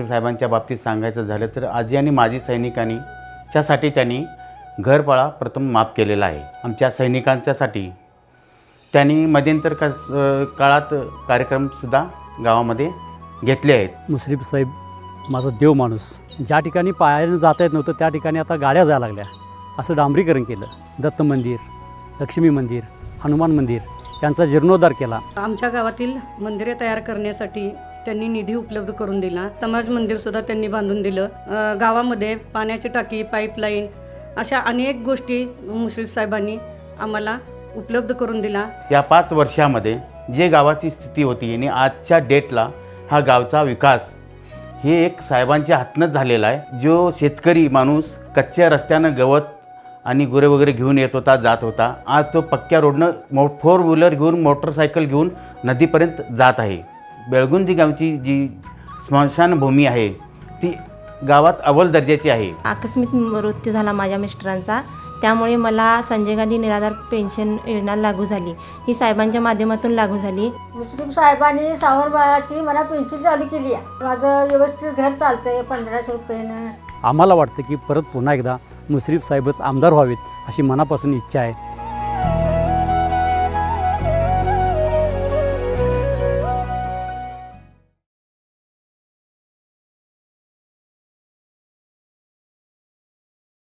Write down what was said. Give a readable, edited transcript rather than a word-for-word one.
साहेबांच्या बाबतीत सांगायचं झालं तर आजी आणि माजी सैनिकांनी च्यासाठी त्यांनी घरपाळा प्रथम माफ केलेला आहे। आमच्या सैनिकांच्यासाठी त्यांनी मध्यंतर काळात कार्यक्रमसुद्धा गावामध्ये घेतले आहेत। मुश्रीफ साहेब माझा देव माणूस, ज्या ठिकाणी पायाने जाता येत नव्हतं त्या ठिकाणी आता गाड्या जायला लागल्या, असं डांबरीकरण केलं। दत्त मंदिर, लक्ष्मी मंदिर, हनुमान मंदिर यांचा जीर्णोद्धार केला। आमच्या गावातील मंदिरे तयार करण्यासाठी त्यांनी निधी उपलब्ध करून दिला। समाज मंदिरसुद्धा त्यांनी बांधून दिलं। गावामध्ये पाण्याची टाकी, पाईपलाईन अशा अनेक गोष्टी मुश्रीफ साहेबांनी आम्हाला उपलब्ध करून दिला। या 5 वर्षामध्ये जे गावाची स्थिती होती आणि आजच्या डेटला हा गावचा विकास हे एक साहेबांच्या हातनंच झालेला आहे। जो शेतकरी माणूस कच्च्या रस्त्यानं गवत आणि गुरे वगैरे घेऊन येत होता, जात होता, आज तो पक्क्या रोडनं 4 व्हीलर घेऊन, मोटरसायकल घेऊन नदीपर्यंत जात आहे। बेळगुंदी गावची जी स्मशानभूमी आहे ती गावात अव्वल दर्जाची आहे। आकस्मिक मृत्यू झाला माझ्या मिस्टरांचा, त्यामुळे मला संजय गांधी निराधार पेन्शन योजना लागू झाली। ही साहेबांच्या माध्यमातून लागू झाली। मुश्रीफ साहेबांनी सावरबाळाची मला पेन्शन चालू केली आहे। माझं व्यवस्थित घर चालतंय 1500 रुपयानं। आम्हाला वाटतं की परत पुन्हा एकदा मुश्रीफ साहेबच आमदार व्हावेत अशी मनापासून इच्छा आहे।